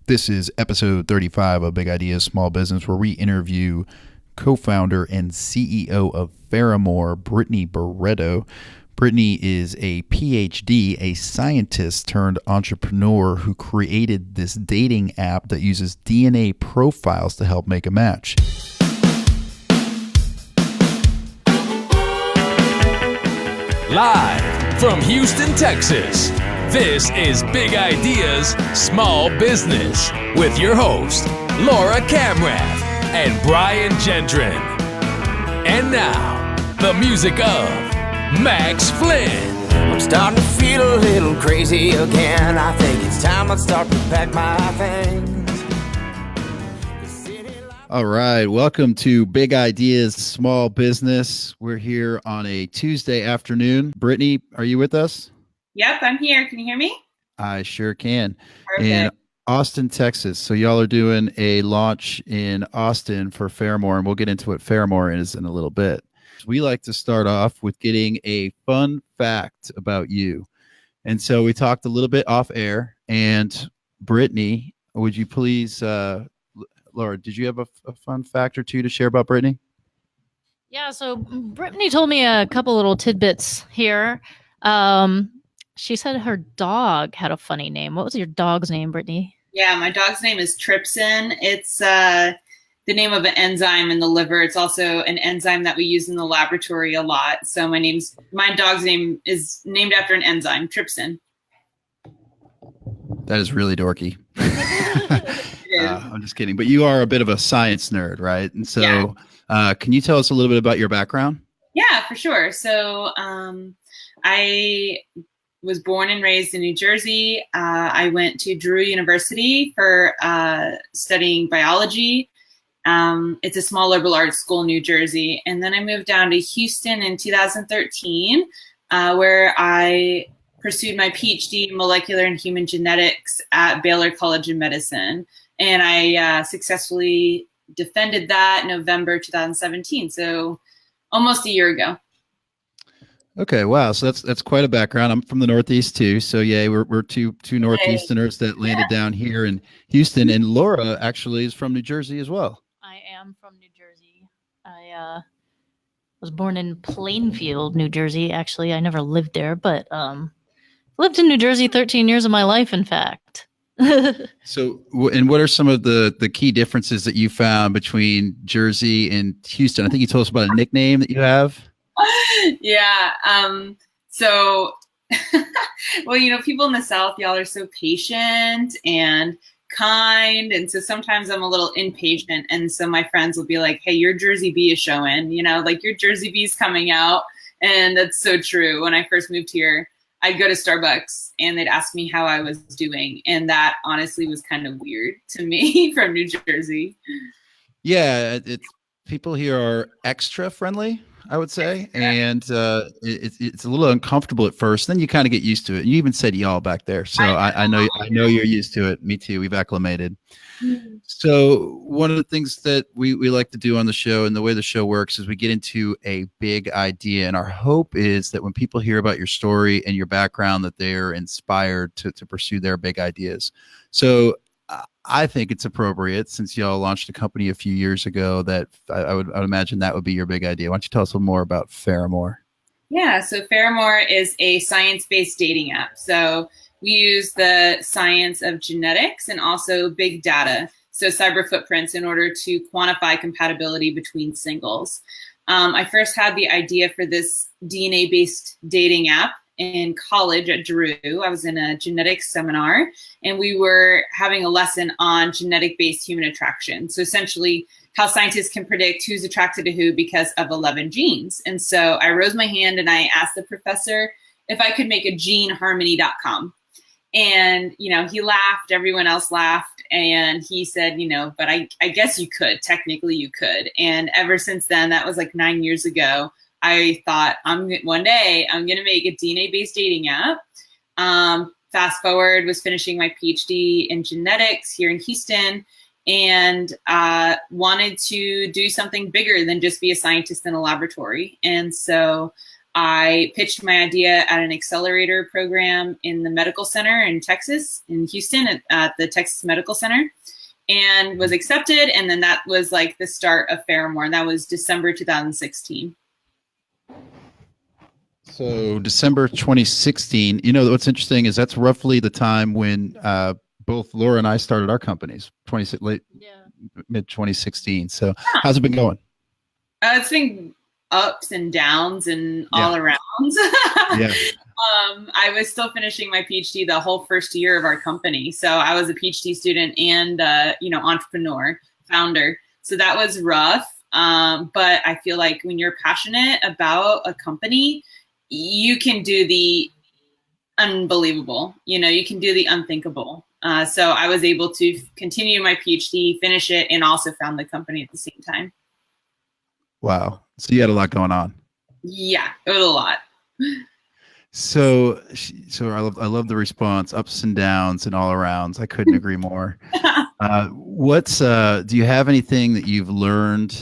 This is episode 35 of Big Ideas Small Business, where we interview co-founder and CEO of Pheramor, Brittany Barreto. Brittany is a Ph.D., a scientist turned entrepreneur who created this dating app that uses DNA profiles to help make a match. Live from Houston, Texas, this is Big Ideas Small Business with your host, Laura Camrath and Brian Gendron. And now, the music of Max Flynn. I'm starting to feel a little crazy again. I think it's time I start to pack my things. All right. Welcome to Big Ideas Small Business. We're here on a Tuesday afternoon. Brittany, are you with us? Yep, I'm here. Can you hear me? I sure can. Perfect. In Austin, Texas. So y'all are doing a launch in Austin for Pheramor, and we'll get into what Pheramor is in a little bit. We like to start off with getting a fun fact about you. And so we talked a little bit off air. And Brittany, would you please, Laura, did you have a fun fact or two to share about Brittany? Yeah, so Brittany told me a couple little tidbits here. She said her dog had a funny name. What was your dog's name, Brittany? Yeah, my dog's name is trypsin. It's the name of an enzyme in the liver. It's also an enzyme that we use in the laboratory a lot. So my dog's name is named after an enzyme, trypsin. That is really dorky. I'm just kidding. But you are a bit of a science nerd, right? And so can you tell us a little bit about your background? Yeah, for sure. So I was born and raised in New Jersey. I went to Drew University for studying biology. It's a small liberal arts school in New Jersey. And then I moved down to Houston in 2013, where I pursued my Ph.D. in molecular and human genetics at Baylor College of Medicine. And I successfully defended that November 2017, so almost a year ago. Okay, wow. So that's quite a background. I'm from the Northeast too. So yeah, we're two Northeasterners that landed down here in Houston. And Laura actually is from New Jersey as well. I am from New Jersey. I was born in Plainfield, New Jersey. Actually, I never lived there, but lived in New Jersey 13 years of my life, in fact. So, and what are some of the key differences that you found between Jersey and Houston? I think you told us about a nickname that you have. Yeah. So, well, people in the South, y'all are so patient and kind. And so sometimes I'm a little impatient. And so my friends will be like, hey, your Jersey bee is showing, like your Jersey bee is coming out. And that's so true. When I first moved here, I'd go to Starbucks and they'd ask me how I was doing. And that honestly was kind of weird to me from New Jersey. Yeah. People here are extra friendly, I would say. And it's a little uncomfortable at first. Then you kind of get used to it. You even said y'all back there. So I know you're used to it. Me too. We've acclimated. So one of the things that we like to do on the show, and the way the show works, is we get into a big idea. And our hope is that when people hear about your story and your background, that they're inspired to pursue their big ideas. So I think it's appropriate, since y'all launched a company a few years ago, that I would imagine that would be your big idea. Why don't you tell us a little more about Pheramor? Yeah, so Pheramor is a science-based dating app. So we use the science of genetics and also big data, so cyber footprints, in order to quantify compatibility between singles. I first had the idea for this DNA-based dating app in college at Drew. I was in a genetics seminar, and we were having a lesson on genetic-based human attraction. So essentially, how scientists can predict who's attracted to who because of 11 genes. And so I rose my hand and I asked the professor if I could make a geneharmony.com. And, he laughed, everyone else laughed, and he said, but I guess you could, technically you could. And ever since then, that was like 9 years ago, I thought one day I'm going to make a DNA-based dating app. Fast forward, was finishing my PhD in genetics here in Houston, and wanted to do something bigger than just be a scientist in a laboratory. And so I pitched my idea at an accelerator program in the medical center in Texas, in Houston, at the Texas Medical Center, and was accepted. And then that was like the start of Pheramor. And that was December 2016. So December 2016. You know what's interesting is that's roughly the time when both Laura and I started our companies. Mid 2016. So how's it been going? It's been ups and downs and all around. Yeah. I was still finishing my PhD the whole first year of our company. So I was a PhD student and, entrepreneur, founder. So that was rough. But I feel like when you're passionate about a company, you can do the unbelievable, you can do the unthinkable. So I was able to continue my PhD, finish it, and also found the company at the same time. Wow. So you had a lot going on. Yeah, it was a lot. So I love the response, ups and downs and all arounds. I couldn't agree more. Do you have anything that you've learned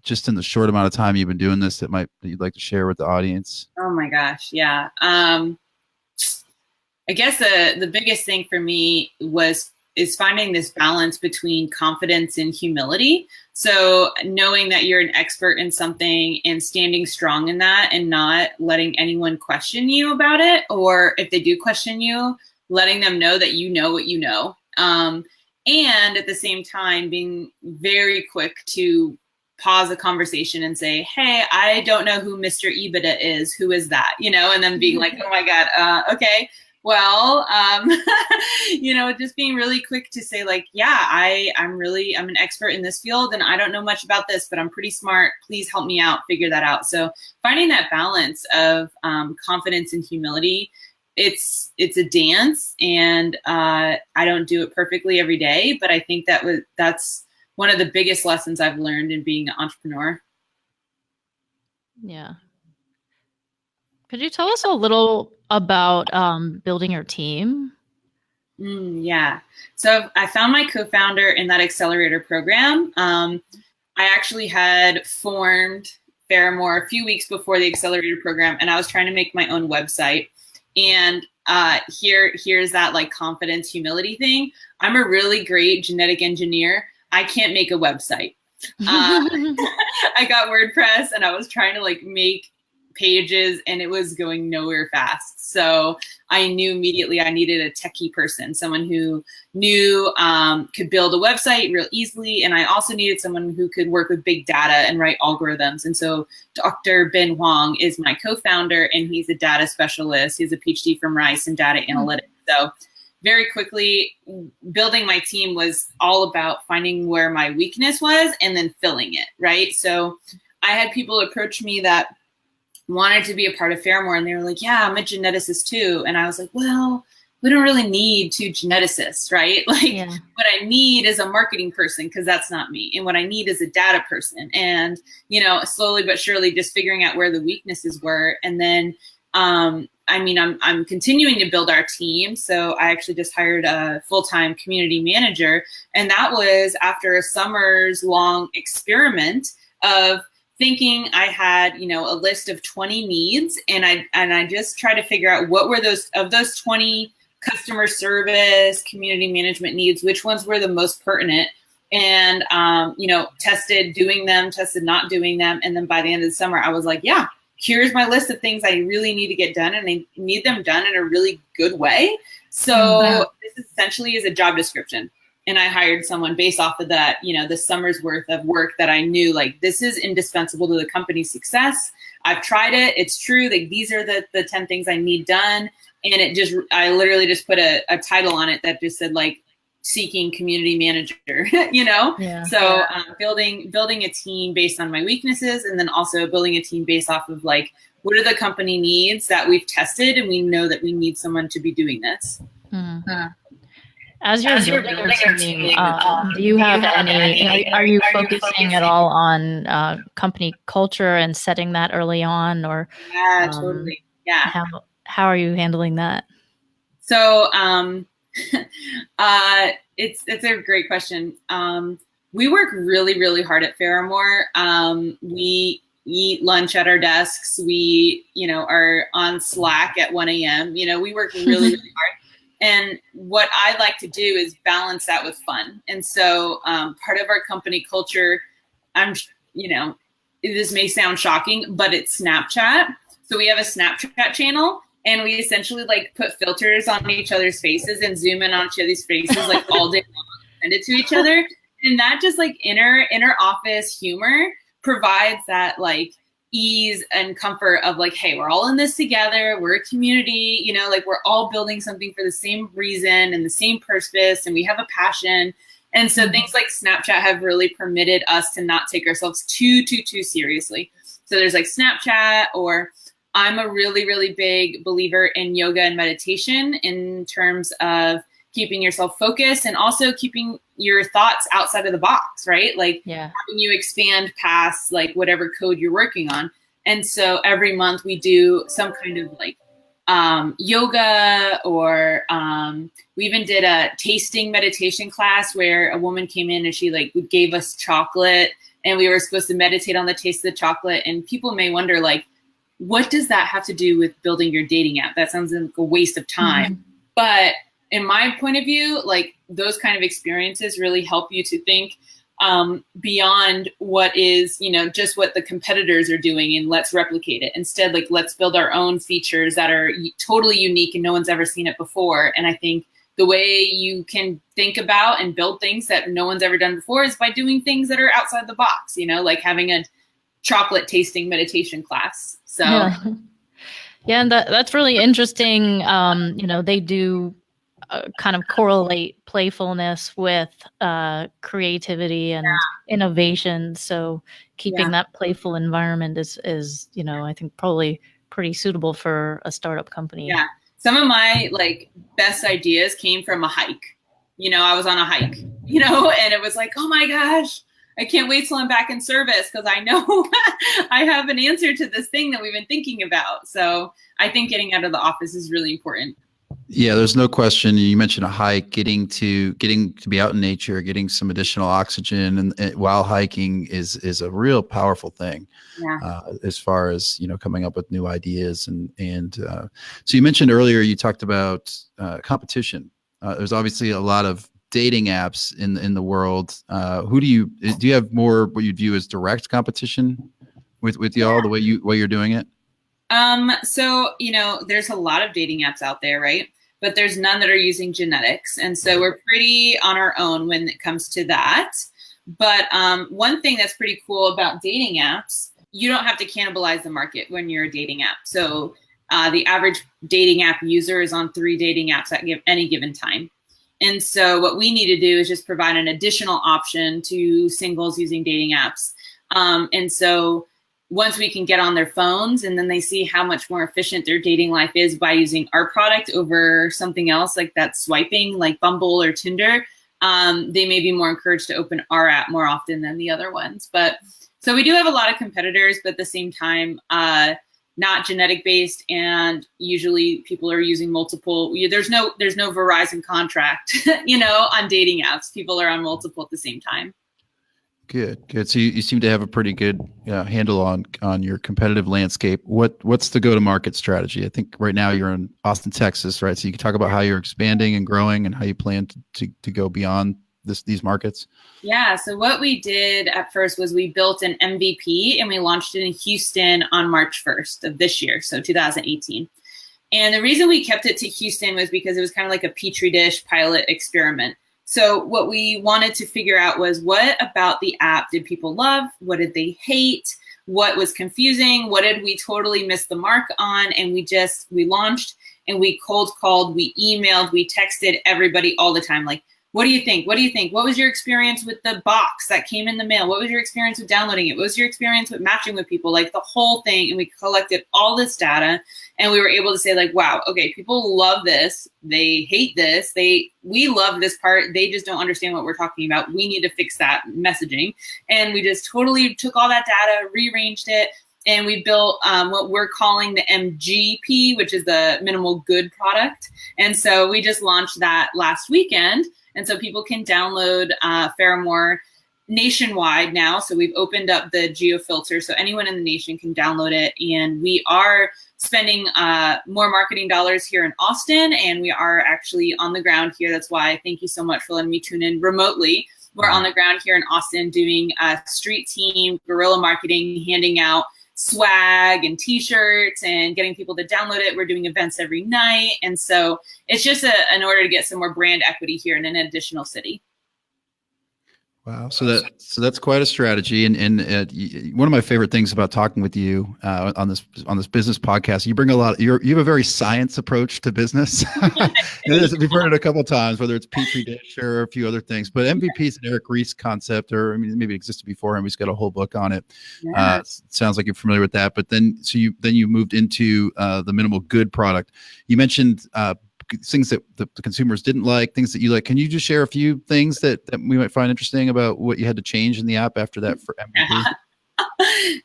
just in the short amount of time you've been doing this that you'd like to share with the audience? Oh my gosh. Yeah. I guess the biggest thing for me is finding this balance between confidence and humility. So knowing that you're an expert in something and standing strong in that and not letting anyone question you about it, or if they do question you, letting them know that you know what you know. And at the same time, being very quick to pause a conversation and say, hey, I don't know who Mr. EBITDA is. Who is that? And then being like, oh my God, okay. Well, just being really quick to say like, yeah, I'm an expert in this field and I don't know much about this, but I'm pretty smart. Please help me out, figure that out. So finding that balance of confidence and humility, it's a dance, and I don't do it perfectly every day, but I think that's one of the biggest lessons I've learned in being an entrepreneur. Yeah. Could you tell us a little about building your team? Yeah. So I found my co-founder in that accelerator program. I actually had formed Pheramor a few weeks before the accelerator program, and I was trying to make my own website. And here's that like confidence, humility thing. I'm a really great genetic engineer. I can't make a website. I got WordPress and I was trying to like make pages and it was going nowhere fast. So I knew immediately I needed a techie person, someone who knew, could build a website real easily. And I also needed someone who could work with big data and write algorithms. And so Dr. Ben Huang is my co-founder, and he's a data specialist. He has a PhD from Rice in data analytics. So very quickly, building my team was all about finding where my weakness was and then filling it, right? So I had people approach me that wanted to be a part of Pheramor, and they were like, yeah, I'm a geneticist too. And I was like, well, we don't really need two geneticists, right? Like what I need is a marketing person, because that's not me. And what I need is a data person. And, slowly but surely just figuring out where the weaknesses were. And then, I'm continuing to build our team. So I actually just hired a full-time community manager. And that was after a summer's long experiment of thinking I had, a list of 20 needs. And I just tried to figure out what were those 20 customer service, community management needs, which ones were the most pertinent, and, tested doing them, tested not doing them. And then by the end of the summer, I was like, yeah, here's my list of things I really need to get done, and I need them done in a really good way. So this essentially is a job description. And I hired someone based off of that, the summer's worth of work that I knew, like, this is indispensable to the company's success. I've tried it. It's true. Like, these are the 10 things I need done. And I literally just put a title on it that just said like seeking community manager, So building a team based on my weaknesses, and then also building a team based off of like, what are the company needs that we've tested, and we know that we need someone to be doing this. Mm-hmm. As you're building your team, do you have any? Are you focusing at all on company culture and setting that early on, or? Yeah, totally. Yeah. How are you handling that? So, it's a great question. We work really, really hard at Pheramor. eat lunch at our desks. We, are on Slack at 1 a.m. We work really, really hard. And what I like to do is balance that with fun. And so part of our company culture, this may sound shocking, but it's Snapchat. So we have a Snapchat channel, and we essentially like put filters on each other's faces and zoom in on each other's faces like all day long, send it to each other. And that just like inner office humor provides that like ease and comfort of like, hey, we're all in this together. We're a community, like we're all building something for the same reason and the same purpose, and we have a passion. And so things like Snapchat have really permitted us to not take ourselves too seriously. So there's like Snapchat, or I'm a really, really big believer in yoga and meditation in terms of keeping yourself focused and also keeping your thoughts outside of the box, right? Like having you expand past like whatever code you're working on. And so every month we do some kind of like yoga, or we even did a tasting meditation class where a woman came in and she like gave us chocolate, and we were supposed to meditate on the taste of the chocolate. And people may wonder like, what does that have to do with building your dating app? That sounds like a waste of time. But in my point of view, like those kind of experiences really help you to think beyond what is, just what the competitors are doing, and let's replicate it. Instead, like let's build our own features that are totally unique and no one's ever seen it before. And I think the way you can think about and build things that no one's ever done before is by doing things that are outside the box, like having a chocolate tasting meditation class. So yeah, and that's really interesting. They do kind of correlate playfulness with creativity and innovation. So keeping that playful environment is I think probably pretty suitable for a startup company. Yeah. Some of my like best ideas came from a hike. I was on a hike, and it was like, oh my gosh, I can't wait till I'm back in service because I know I have an answer to this thing that we've been thinking about. So I think getting out of the office is really important. Yeah, there's no question. You mentioned a hike, getting to be out in nature, getting some additional oxygen, and while hiking is a real powerful thing. Yeah. As far as coming up with new ideas, and so you mentioned earlier, you talked about competition. There's obviously a lot of dating apps in the world. Who do you have what you view as direct competition with y'all, the way you're doing it? So, there's a lot of dating apps out there, right? But there's none that are using genetics. And so we're pretty on our own when it comes to that. But one thing that's pretty cool about dating apps, you don't have to cannibalize the market when you're a dating app. So the average dating app user is on 3 dating apps at any given time. And so what we need to do is just provide an additional option to singles using dating apps. And so once we can get on their phones and then they see how much more efficient their dating life is by using our product over something else like that swiping, like Bumble or Tinder, they may be more encouraged to open our app more often than the other ones. But so we do have a lot of competitors, but at the same time, not genetic based, and usually people are using multiple. There's no Verizon contract, on dating apps. People are on multiple at the same time. Good. So you seem to have a pretty good handle on your competitive landscape. What's the go-to-market strategy? I think right now you're in Austin, Texas, right? So you can talk about how you're expanding and growing and how you plan to go beyond these markets. Yeah. So what we did at first was we built an MVP and we launched it in Houston on March 1st of this year, so 2018. And the reason we kept it to Houston was because it was kind of like a petri dish pilot experiment. So what we wanted to figure out was, what about the app did people love? What did they hate? What was confusing? What did we totally miss the mark on? And we launched and we cold called, we emailed, we texted everybody all the time. Like, what do you think? What do you think? What was your experience with the box that came in the mail? What was your experience with downloading it? What was your experience with matching with people? Like the whole thing. And we collected all this data and we were able to say like, wow, okay, people love this. They hate this. We love this part. They just don't understand what we're talking about. We need to fix that messaging. And we just totally took all that data, rearranged it. And we built what we're calling the MGP, which is the minimal good product. And so we just launched that last weekend. And so people can download Pheramor nationwide now. So we've opened up the geo filter so anyone in the nation can download it. And we are spending more marketing dollars here in Austin, and we are actually on the ground here. That's why thank you so much for letting me tune in remotely. We're on the ground here in Austin doing a street team, guerrilla marketing, handing out swag and t-shirts and getting people to download it. We're doing events every night. And so it's just in order to get some more brand equity here in an additional city. Wow. So that's quite a strategy. And one of my favorite things about talking with you on this business podcast, you bring a lot. You have a very science approach to business. We've heard it a couple of times, whether it's Petri dish or a few other things. But MVP is an Eric Ries concept, or I mean, maybe it existed before him. He's got a whole book on it. Yeah. Sounds like you're familiar with that. But then you moved into the minimal good product. You mentioned things that the consumers didn't like, things that you like. Can you just share a few things that we might find interesting about what you had to change in the app after that for MVP?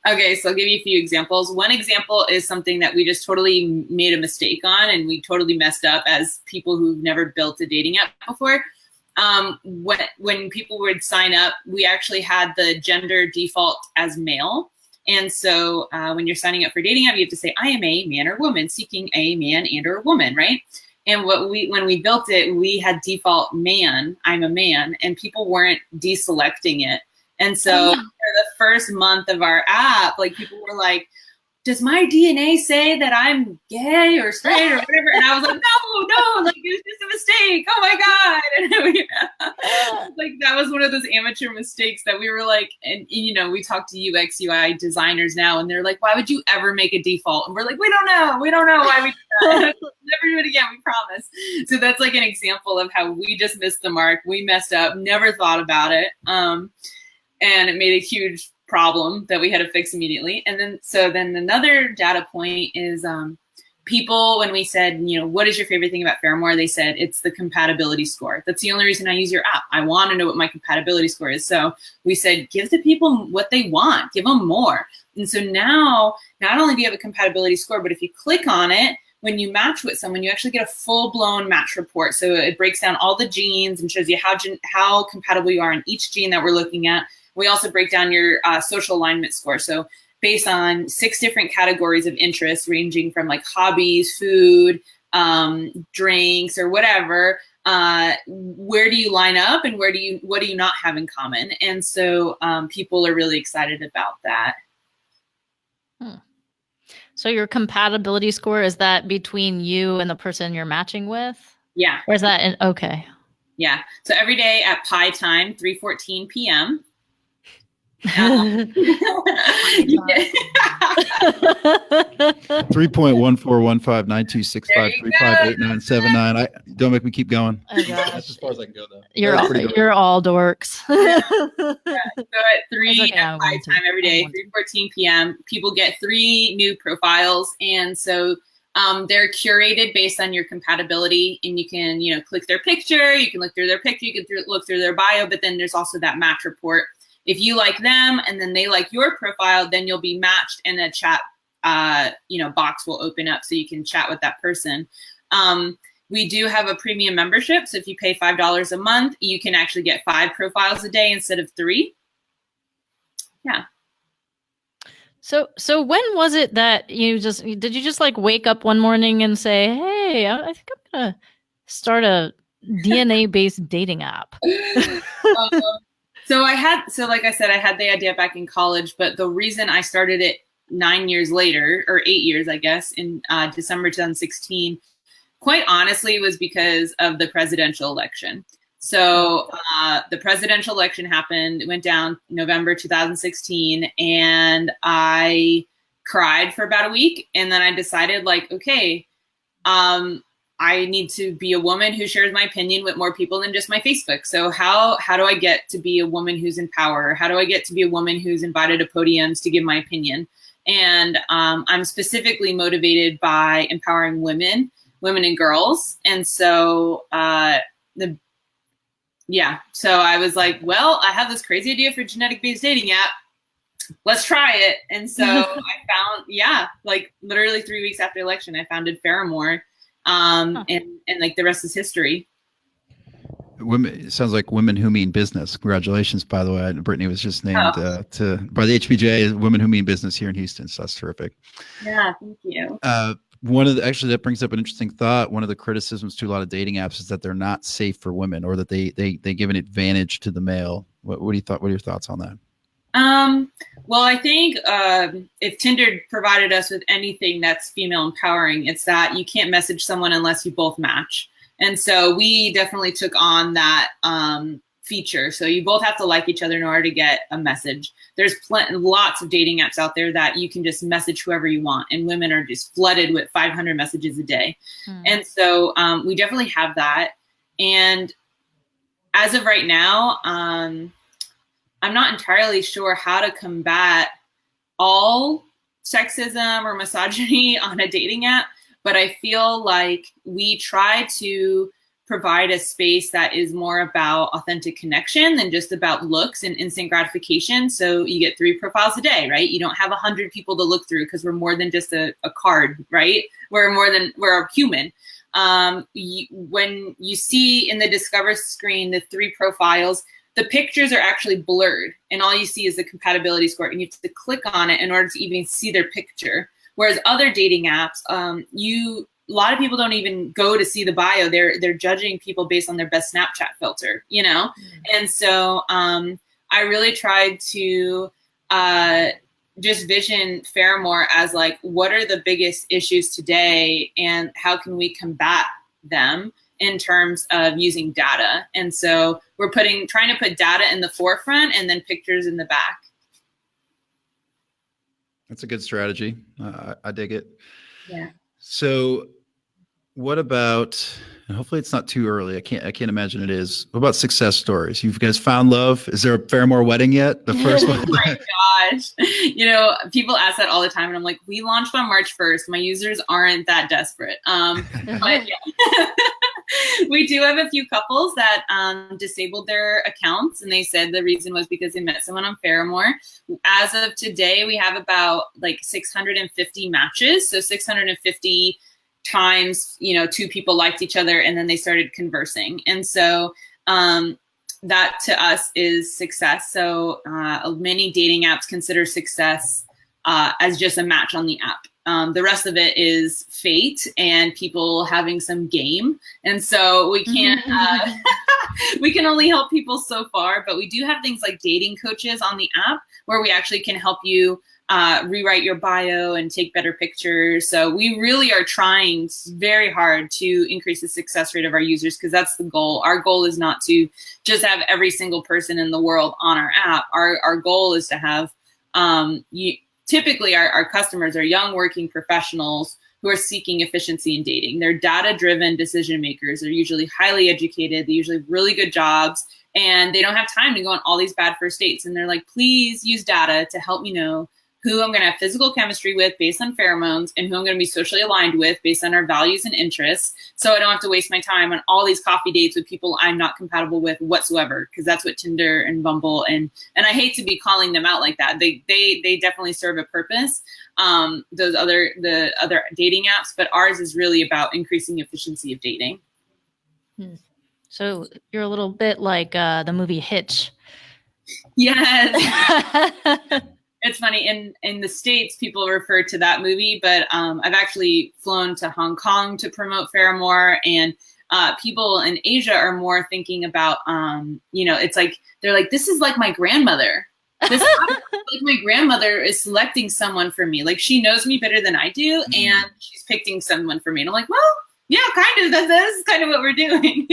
Okay, so I'll give you a few examples. One example is something that we just totally made a mistake on, and we totally messed up as people who've never built a dating app before. When people would sign up, we actually had the gender default as male. And so when you're signing up for a dating app, you have to say, I am a man or woman seeking a man and or woman, right? And when we built it, we had default man, I'm a man, and people weren't deselecting it. And so for the first month of our app, like people were like, does my DNA say that I'm gay or straight or whatever? And I was like, no, like it was just a mistake. Oh my God. And like that was one of those amateur mistakes that we were like, and you know, we talk to UX UI designers now and they're like, why would you ever make a default? And we're like, we don't know why we do that. Never do it again, we promise. So that's like an example of how we just missed the mark. We messed up, never thought about it. And it made a huge problem that we had to fix immediately. And then another data point is people, when we said, you know, what is your favorite thing about Pheramor? They said, it's the compatibility score. That's the only reason I use your app. I want to know what my compatibility score is. So we said, give the people what they want, give them more. And so now, not only do you have a compatibility score, but if you click on it, when you match with someone, you actually get a full-blown match report. So it breaks down all the genes and shows you how compatible you are in each gene that we're looking at. We also break down your social alignment score. So based on 6 different categories of interest, ranging from like hobbies, food, drinks, or whatever, where do you line up and what do you not have in common? And so people are really excited about that. So your compatibility score, is that between you and the person you're matching with? Yeah. Or is that okay. Yeah. So every day at pie time, 3:14 p.m., 3.14159265358979. Don't make me keep going. Oh, that's as far as I can go though. You're all dorks. So at 3 okay, at pie time every day, 3:14 p.m., people get 3 new profiles, and so they're curated based on your compatibility, and you can click their picture, you can look through their picture, you can look through their bio, but then there's also that match report. If you like them and then they like your profile, then you'll be matched and a chat box will open up so you can chat with that person. We do have a premium membership. So if you pay $5 a month, you can actually get 5 profiles a day instead of 3. Yeah. So when was it that did you just like wake up one morning and say, hey, I think I'm going to start a DNA-based dating app? So like I said, I had the idea back in college, but the reason I started it 9 years later, or 8 years, I guess, in December 2016, quite honestly, was because of the presidential election. So the presidential election happened, it went down November 2016, and I cried for about a week. And then I decided, like, okay, I need to be a woman who shares my opinion with more people than just my Facebook. So how do I get to be a woman who's in power? How do I get to be a woman who's invited to podiums to give my opinion? And I'm specifically motivated by empowering women and girls. And so so I was like, well, I have this crazy idea for a genetic-based dating app. Let's try it. And so I found, like literally 3 weeks after election, I founded Pheramor. And like the rest is history. Women, it sounds like Women Who Mean Business. Congratulations, by the way. Brittany was just named by the HBJ as Women Who Mean Business here in Houston. So that's terrific. Yeah, thank you. Actually, that brings up an interesting thought. One of the criticisms to a lot of dating apps is that they're not safe for women, or that they give an advantage to the male. What do you thought? What are your thoughts on that? Well, I think if Tinder provided us with anything that's female empowering, it's that you can't message someone unless you both match. And so we definitely took on that feature. So you both have to like each other in order to get a message. There's lots of dating apps out there that you can just message whoever you want, and women are just flooded with 500 messages a day. And so we definitely have that. And as of right now, I'm not entirely sure how to combat all sexism or misogyny on a dating app, but I feel like we try to provide a space that is more about authentic connection than just about looks and instant gratification. So you get 3 profiles a day, right? You don't have 100 people to look through because we're more than just a card, right? We're a human. When you see in the Discover screen the 3 profiles, the pictures are actually blurred, and all you see is the compatibility score, and you have to click on it in order to even see their picture. Whereas other dating apps, a lot of people don't even go to see the bio. They're judging people based on their best Snapchat filter, you know? And so I really tried to just vision Pheramor as like, what are the biggest issues today and how can we combat them in terms of using data? And so we're trying to put data in the forefront and then pictures in the back. That's a good strategy. I dig it. Yeah. So what about, and hopefully it's not too early. I can't imagine it is. What about success stories? You guys found love? Is there a Pheramor wedding yet? The first one? Oh my gosh. You know, people ask that all the time, and I'm like, we launched on March 1st. My users aren't that desperate. But yeah. We do have a few couples that disabled their accounts, and they said the reason was because they met someone on Pheramor. As of today, we have about like 650 matches. So 650 times, 2 people liked each other and then they started conversing. And so that to us is success. So many dating apps consider success as just a match on the app. The rest of it is fate and people having some game. And so we can't, we can only help people so far, but we do have things like dating coaches on the app where we actually can help you rewrite your bio and take better pictures. So we really are trying very hard to increase the success rate of our users, because that's the goal. Our goal is not to just have every single person in the world on our app. Our goal is to have, typically our customers are young working professionals who are seeking efficiency in dating. They're data-driven decision makers. They're usually highly educated. They usually have really good jobs, and they don't have time to go on all these bad first dates. And they're like, please use data to help me know who I'm going to have physical chemistry with based on pheromones and who I'm going to be socially aligned with based on our values and interests. So I don't have to waste my time on all these coffee dates with people I'm not compatible with whatsoever, because that's what Tinder and Bumble and I hate to be calling them out like that. They definitely serve a purpose, the other dating apps, but ours is really about increasing efficiency of dating. So you're a little bit like the movie Hitch. Yes. It's funny, in the States, people refer to that movie, but I've actually flown to Hong Kong to promote Pheramor, and people in Asia are more thinking about, it's like, they're like, this is like my grandmother. This is like my grandmother is selecting someone for me. Like, she knows me better than I do, and she's picking someone for me. And I'm like, well, yeah, kind of. That is kind of what we're doing.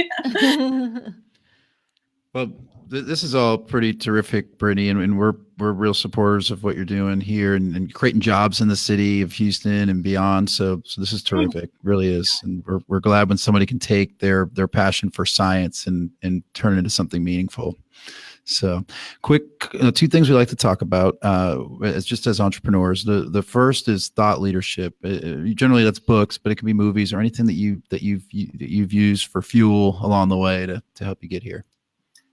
Well, this is all pretty terrific, Brittany, and we're real supporters of what you're doing here and creating jobs in the city of Houston and beyond. So this is terrific, really is, and we're glad when somebody can take their passion for science and turn it into something meaningful. So, quick 2 things we like to talk about as entrepreneurs. The first is thought leadership. Generally, that's books, but it can be movies or anything that you've used for fuel along the way to help you get here.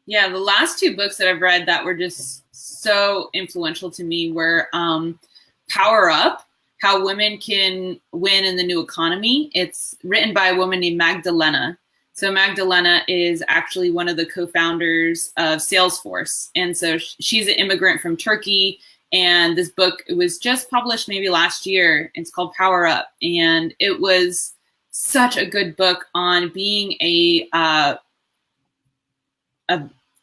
Yeah, the last 2 books that I've read that were just so influential to me were Power Up, How Women Can Win in the New Economy. It's written by a woman named Magdalena. So Magdalena is actually one of the co-founders of Salesforce. And so she's an immigrant from Turkey. And this book, it was just published maybe last year. It's called Power Up. And it was such a good book on being a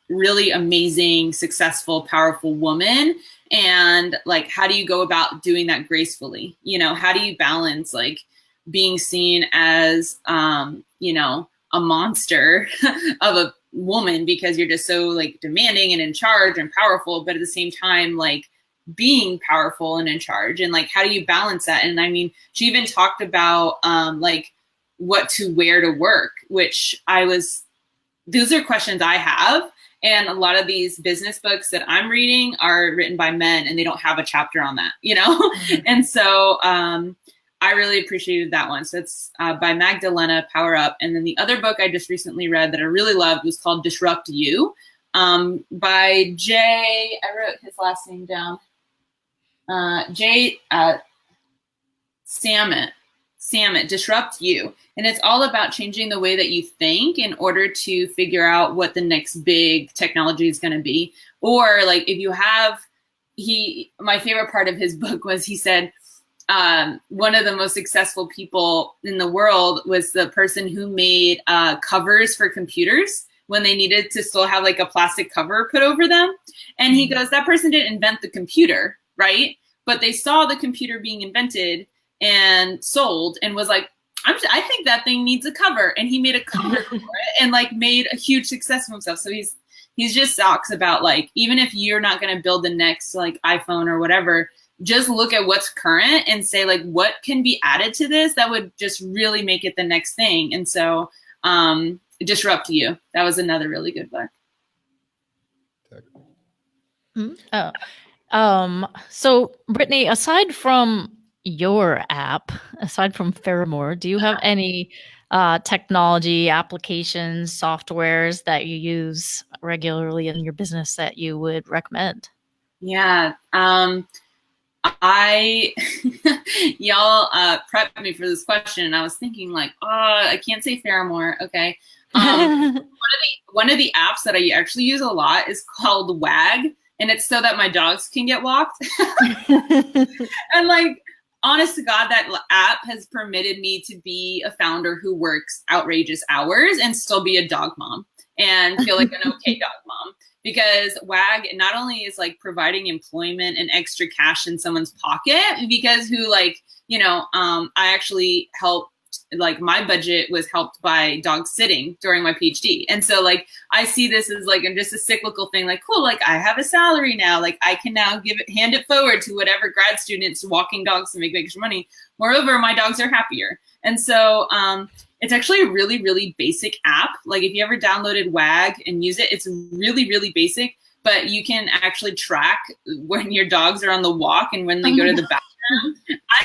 really amazing, successful, powerful woman. And like, how do you go about doing that gracefully? You know, how do you balance like being seen as, you know, a monster of a woman because you're just so like demanding and in charge and powerful, but at the same time, like being powerful and in charge, and like, how do you balance that? And I mean, she even talked about like what to wear to work, which those are questions I have. And a lot of these business books that I'm reading are written by men and they don't have a chapter on that, you know? Mm-hmm. And so, I really appreciated that one. So it's by Magdalena, Power Up. And then the other book I just recently read that I really loved was called Disrupt You, by Jay, I wrote his last name down, Samit, Disrupt You. And it's all about changing the way that you think in order to figure out what the next big technology is going to be. Or like if you have, my favorite part of his book was he said, one of the most successful people in the world was the person who made covers for computers when they needed to still have like a plastic cover put over them. And he goes, that person didn't invent the computer, right? But they saw the computer being invented and sold and was like, I think that thing needs a cover. And he made a cover for it and like made a huge success for himself. So he's just talks about like, even if you're not going to build the next like iPhone or whatever, just look at what's current and say like, what can be added to this that would just really make it the next thing. And so Disrupt You, that was another really good book. So Brittany, aside from your app, aside from Pheramor, do you have any technology applications, softwares that you use regularly in your business that you would recommend? Yeah. Y'all prepped me for this question, and I was thinking like, oh, I can't say Pheramor. Okay. One of the apps that I actually use a lot is called WAG, and it's so that my dogs can get walked. And like, honest to God, that app has permitted me to be a founder who works outrageous hours and still be a dog mom and feel like an okay dog mom. Because WAG not only is like providing employment and extra cash in someone's pocket, because I actually helped, like my budget was helped by dog sitting during my PhD. And so like, I see this as like just a cyclical thing, like, cool, like I have a salary now, like I can now hand it forward to whatever grad students walking dogs to make extra money. Moreover, my dogs are happier. And so, it's actually a really, really basic app. Like if you ever downloaded WAG and use it, it's really, really basic, but you can actually track when your dogs are on the walk and when they go to the bathroom.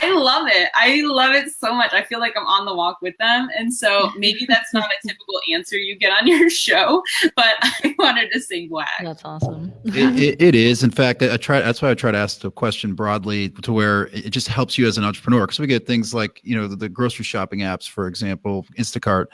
I love it. I love it so much. I feel like I'm on the walk with them. And so maybe that's not a typical answer you get on your show, but I wanted to say WAG. That's awesome. It is. In fact, that's why I try to ask the question broadly to where it just helps you as an entrepreneur. Because we get things like, the grocery shopping apps, for example, Instacart.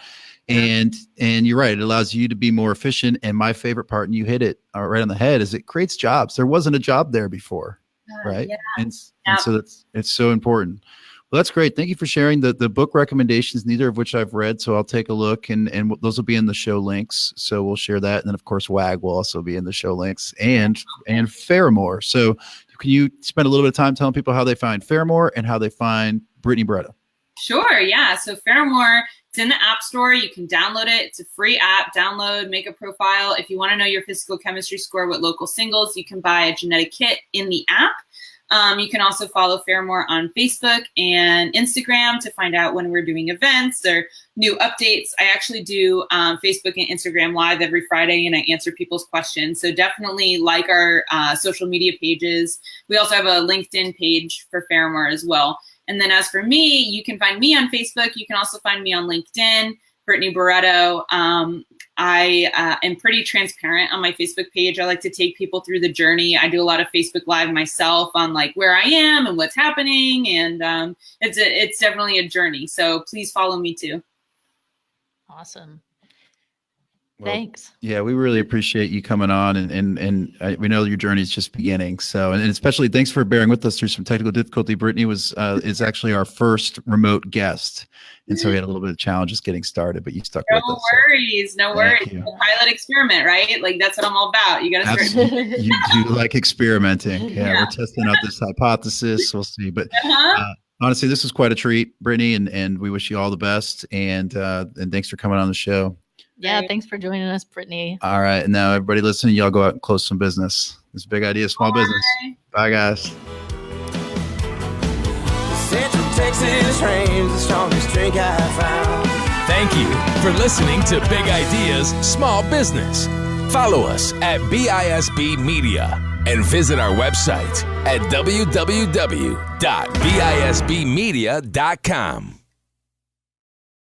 And you're right, it allows you to be more efficient. And my favorite part, and you hit it right on the head, is it creates jobs. There wasn't a job there before. Right. Yeah. And so it's so important. Well, that's great. Thank you for sharing the book recommendations, neither of which I've read. So I'll take a look and those will be in the show links. So we'll share that. And then of course, WAG will also be in the show links and Pheramor. So can you spend a little bit of time telling people how they find Pheramor and how they find Brittany Barreto? Sure. Yeah. So Pheramor, it's in the App Store. You can download it. It's a free app. Download, make a profile. If you want to know your physical chemistry score with local singles, you can buy a genetic kit in the app. You can also follow Pheramor on Facebook and Instagram to find out when we're doing events or new updates. I actually do Facebook and Instagram Live every Friday, and I answer people's questions. So definitely like our social media pages. We also have a LinkedIn page for Pheramor as well. And then as for me, you can find me on Facebook. You can also find me on LinkedIn, Brittany Barreto. I am pretty transparent on my Facebook page. I like to take people through the journey. I do a lot of Facebook Live myself on like where I am and what's happening. And it's definitely a journey. So please follow me too. Awesome. Well, Thanks. yeah, we really appreciate you coming on, and we know your journey is just beginning. So, and especially thanks for bearing with us through some technical difficulty. Brittany is actually our first remote guest, and so we had a little bit of challenges getting started, but you stuck with us. No worries. Thank you. The pilot experiment, right? Like that's what I'm all about. You got to start. Absolutely. You do like experimenting. Yeah, we're testing out this hypothesis. We'll see, but. Honestly, this was quite a treat, Brittany, and we wish you all the best. And thanks for coming on the show. Yeah, thanks for joining us, Brittany. All right, and now everybody listening, y'all go out and close some business. This is Big Idea, Small Business. Bye, guys. Central Texas rain's the strongest drink I found. Thank you for listening to Big Ideas, Small Business. Follow us at BISB Media and visit our website at www.bisbmedia.com.